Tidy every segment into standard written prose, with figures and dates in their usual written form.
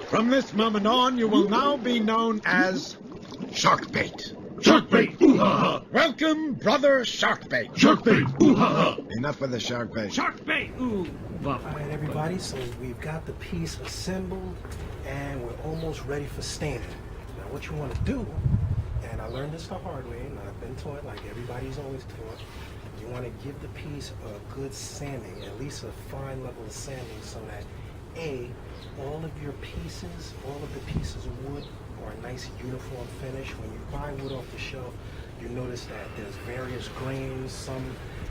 From this moment on, you will now be known as Sharkbait. Sharkbait! Ooh-ha-ha! Welcome, brother Sharkbait. Sharkbait! Ooh-ha-ha! Enough with the Sharkbait. Sharkbait! Ooh, All right, everybody, so we've got the piece assembled and we're almost ready for standing. Now, what you want to do, and I learned this the hard way, and I've been taught like everybody's always taught, you want to give the piece a good sanding, at least a fine level of sanding, so that all of your pieces, all of the pieces of wood are a nice uniform finish. When you buy wood off the shelf, you notice that there's various grains. Some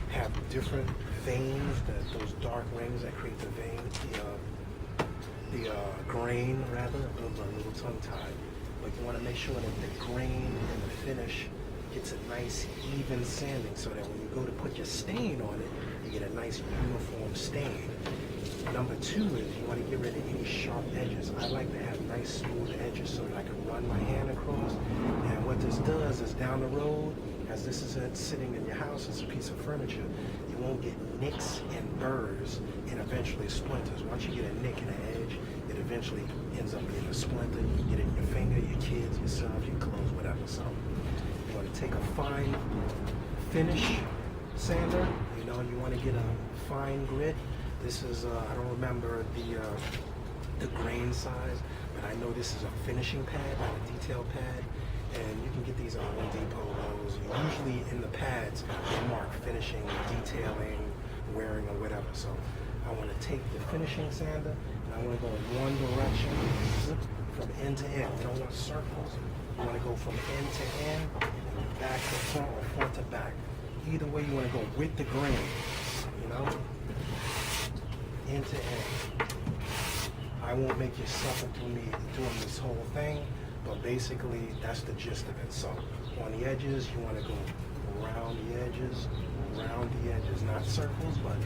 have different veins, those dark rings that create the vein, the grain rather. Those are a little tongue-tied. But you want to make sure that the grain and the finish gets a nice even sanding, so that when you go to put your stain on it, you get a nice uniform stain. Number two is you want to get rid of any sharp edges. I like to have nice smooth edges so that I can run my hand across. And what this does is down the road, as this is sitting in your house as a piece of furniture, you won't get nicks and burrs and eventually splinters. Once you get a nick and an edge, it eventually ends up being a splinter. You can get it in your finger, your kids, yourself, your clothes, whatever. So you want to take a fine finish sander. You know, you want to get a fine grit. This is, I don't remember the grain size, but I know this is a finishing pad, not a detail pad. And you can get these at Home Depot, Lowe's. Usually in the pads, they mark finishing, detailing, wearing, or whatever. So I want to take the finishing sander, and I want to go in one direction, from end to end. You don't want circles. You want to go from end to end, back to front, or front to back. Either way, you want to go with the grain, you know? End to end. I won't make you suffer through me doing this whole thing, but basically that's the gist of it. So on the edges, you want to go around the edges, not circles, but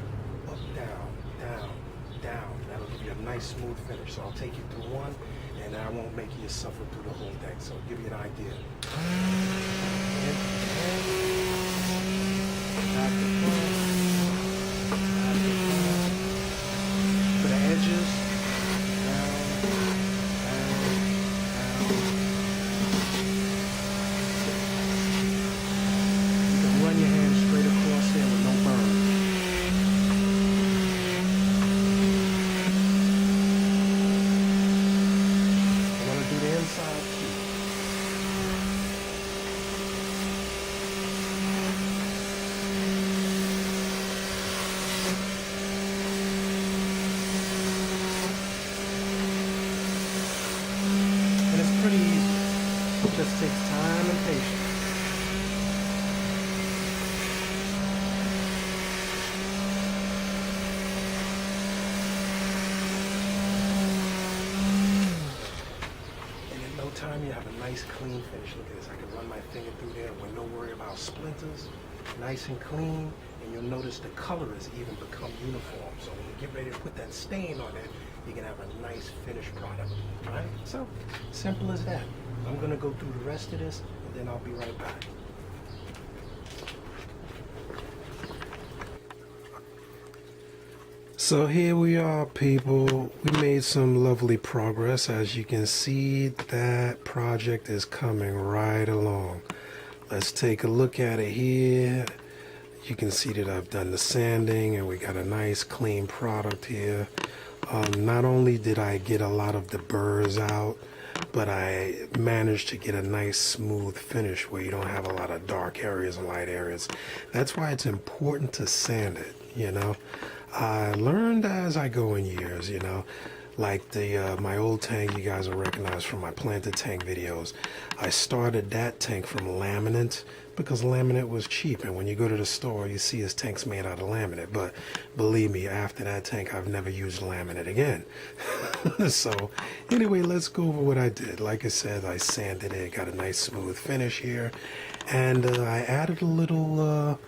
up, down, down, down. That'll give you a nice smooth finish. So I'll take you through one, and I won't make you suffer through the whole thing. So I'll give you an idea. Back to front. For the edges, down, down, down. You can run your hand straight across there with no burn. I want to do the inside too. And it's pretty easy. It just takes time and patience. And in no time you have a nice clean finish. Look at this. I can run my finger through there with no worry about splinters. Nice and clean. And you'll notice the color has even become uniform. So when you get ready to put that stain on it, you can have a nice finished product. Right? So simple as that. I'm going to go through the rest of this, and then I'll be right back. So here we are, people. We made some lovely progress. As you can see, that project is coming right along. Let's take a look at it here. You can see that I've done the sanding, and we got a nice clean product here. Not only did I get a lot of the burrs out, but I managed to get a nice smooth finish where you don't have a lot of dark areas and light areas. That's why it's important to sand it, you know. I learned as I go in years, you know. Like my old tank, you guys will recognize from my planted tank videos. I started that tank from laminate because laminate was cheap, and when you go to the store, you see his tank's made out of laminate. But believe me, after that tank, I've never used laminate again. So anyway, let's go over what I did. Like I said, I sanded it, got a nice smooth finish here, and I added a little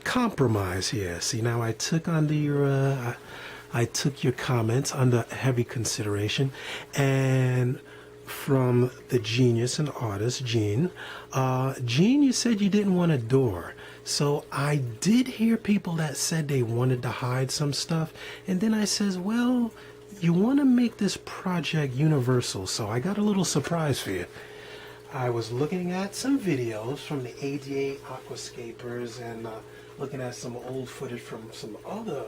compromise here. See, now I took under your I took your comments under heavy consideration, and from the genius and artist, Gene. Gene, you said you didn't want a door. So I did hear people that said they wanted to hide some stuff. And then I says, well, you want to make this project universal, so I got a little surprise for you. I was looking at some videos from the ADA Aquascapers and looking at some old footage from some other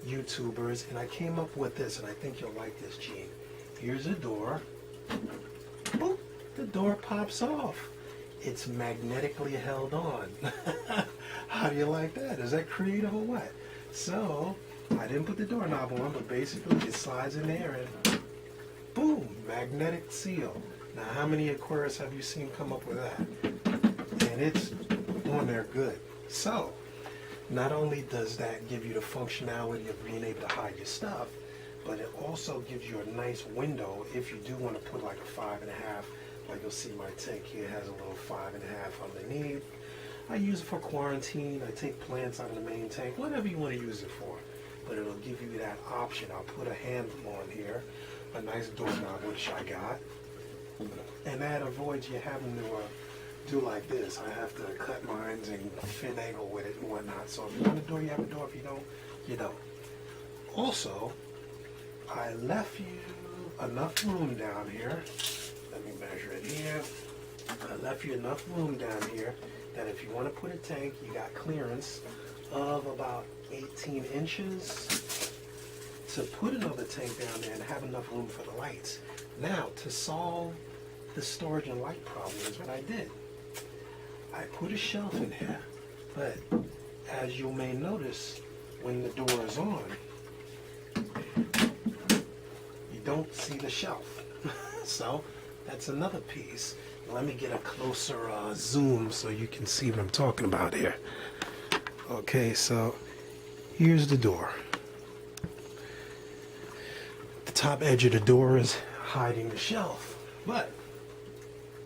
YouTubers, and I came up with this, and I think you'll like this, Gene. Here's a door. Boop, the door pops off. It's magnetically held on. How do you like that? Is that creative or what? So, I didn't put the doorknob on, but basically it slides in there and boom, magnetic seal. Now, how many Aquarius have you seen come up with that? And it's on there good. So, not only does that give you the functionality of being able to hide your stuff, but it also gives you a nice window if you do want to put like a 5.5. Like you'll see my tank here has a little 5.5 underneath. I use it for quarantine. I take plants out of the main tank, whatever you want to use it for. But it'll give you that option. I'll put a handle on here, a nice doorknob, which I got. And that avoids you having to do like this. I have to cut mines and finagle with it and whatnot. So if you want a door, you have a door. If you don't, you don't. Also, I left you enough room down here. Let me measure it here. I left you enough room down here that if you want to put a tank, you got clearance of about 18 inches to put another tank down there and have enough room for the lights. Now, to solve the storage and light problem is what I did. I put a shelf in here, but as you may notice, when the door is on, you don't see the shelf. So that's another piece. Let me get a closer zoom so you can see what I'm talking about here. Okay, so here's the door. The top edge of the door is hiding the shelf, but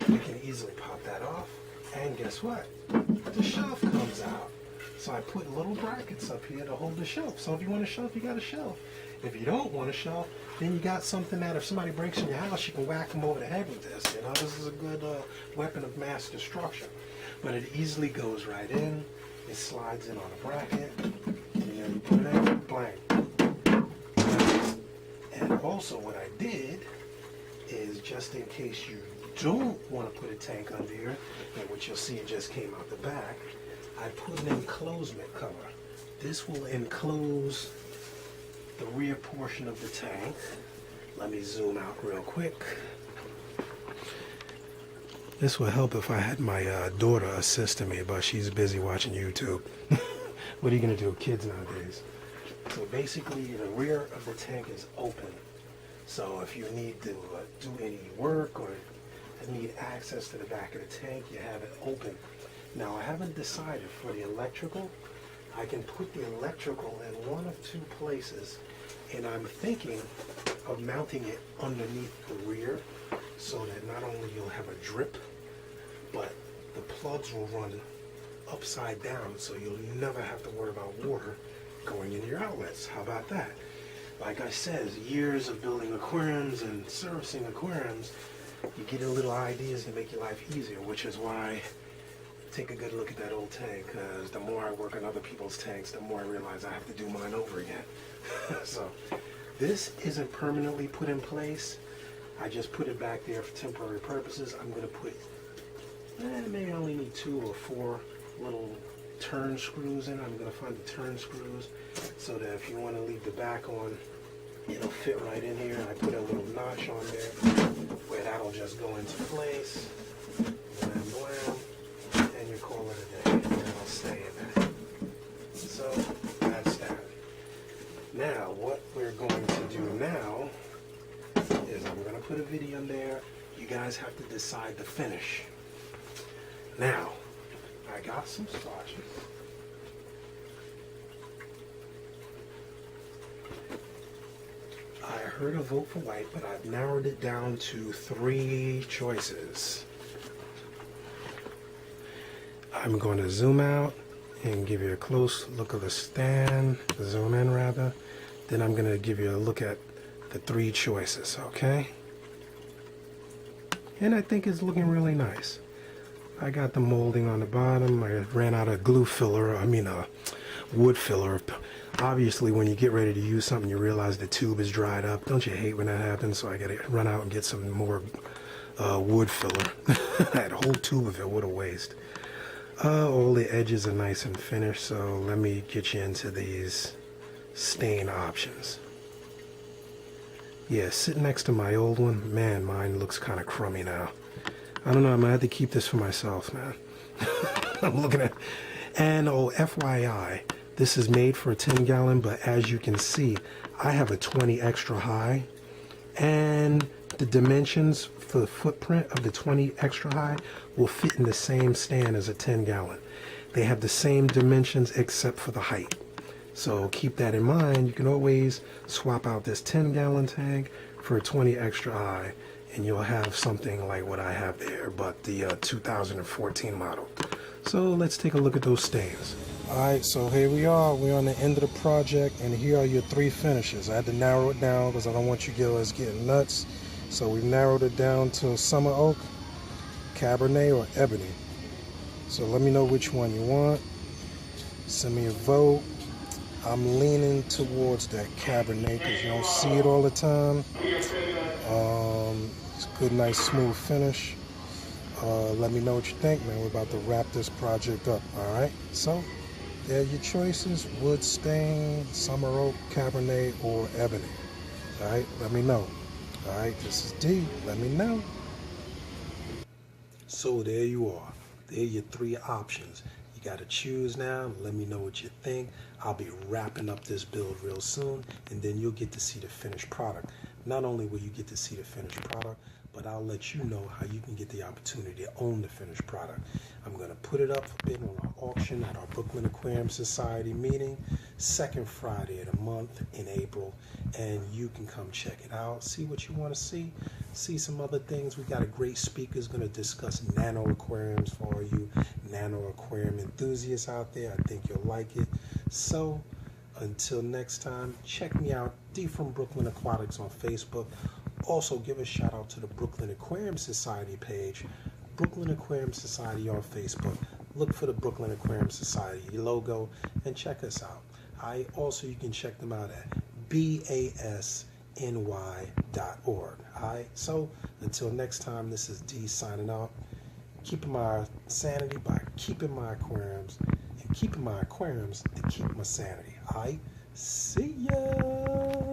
we can easily pop that off, and guess what? The shelf comes out. So I put little brackets up here to hold the shelf. So if you want a shelf, you got a shelf. If you don't want a shelf, then you got something that if somebody breaks in your house, you can whack them over the head with this. You know, this is a good weapon of mass destruction. But it easily goes right in. It slides in on a bracket. And you put it in, blank. And also what I did is, just in case you don't want to put a tank under here, and what you'll see, it just came out the back, I put an enclosement cover. This will enclose the rear portion of the tank. Let me zoom out real quick. This will help if I had my daughter assisting me, but she's busy watching YouTube. What are you going to do, kids nowadays? So basically, the rear of the tank is open. So if you need to do any work or need access to the back of the tank, you have it open. Now, I haven't decided for the electrical. I can put the electrical in one of two places, and I'm thinking of mounting it underneath the rear so that not only you'll have a drip, but the plugs will run upside down, so you'll never have to worry about water going in your outlets. How about that? Like I said, years of building aquariums and servicing aquariums, you get a little ideas to make your life easier, which is why take a good look at that old tank, because the more I work on other people's tanks, the more I realize I have to do mine over again. So this isn't permanently put in place. I just put it back there for temporary purposes. I'm going to put, maybe I only need 2 or 4 little turn screws in. I'm going to find the turn screws so that if you want to leave the back on, it'll fit right in here. I put a little notch on there where that'll just go into place. Blam, blam. And you call it a day, and it'll stay in there. So that's that. Now, what we're going to do now is I'm going to put a video in there. You guys have to decide the finish. Now, I got some swatches. I heard a vote for white, but I've narrowed it down to 3 choices. I'm going to zoom out and give you a close look of the stand, zoom in rather. Then I'm going to give you a look at the 3 choices, okay? And I think it's looking really nice. I got the molding on the bottom. I ran out of glue filler, wood filler. Obviously, when you get ready to use something, you realize the tube is dried up. Don't you hate when that happens? So I gotta run out and get some more wood filler. That whole tube of it, what a waste. All the edges are nice and finished, so let me get you into these stain options. Yeah, sitting next to my old one, man, mine looks kind of crummy now. I don't know, I might have to keep this for myself, man. I'm looking at, and oh, FYI, this is made for a 10-gallon, but as you can see, I have a 20 extra high, and the dimensions for the footprint of the 20 extra high will fit in the same stand as a 10-gallon. They have the same dimensions except for the height. So keep that in mind. You can always swap out this 10-gallon tank for a 20 extra high, and you'll have something like what I have there, but the 2014 model. So let's take a look at those stains. Alright, so here we are. We're on the end of the project, and here are your 3 finishes. I had to narrow it down because I don't want you guys getting nuts. So we've narrowed it down to Summer Oak, Cabernet, or Ebony. So let me know which one you want. Send me a vote. I'm leaning towards that Cabernet because you don't see it all the time. It's a good, nice, smooth finish. Let me know what you think, man. We're about to wrap this project up, all right? So, there are your choices: wood stain, Summer Oak, Cabernet, or Ebony. All right, let me know. All right, this is D. Let me know. So there you are. There are your 3 options. You got to choose now. Let me know what you think. I'll be wrapping up this build real soon, and then you'll get to see the finished product. Not only will you get to see the finished product, but I'll let you know how you can get the opportunity to own the finished product. I'm going to put it up for bid on our auction at our Brooklyn Aquarium Society meeting, second Friday of the month in April, and you can come check it out, see what you want to see some other things. We got a great speaker who's going to discuss nano aquariums for you, nano aquarium enthusiasts out there. I think you'll like it. So until next time, check me out, D from Brooklyn Aquatics on Facebook. Also, give a shout out to the Brooklyn Aquarium Society page, Brooklyn Aquarium Society on Facebook. Look for the Brooklyn Aquarium Society logo and check us out. Also, you can check them out at basny.org. Alright, so until next time, this is D signing out. Keeping my sanity by keeping my aquariums, and keeping my aquariums to keep my sanity. Alright, see ya.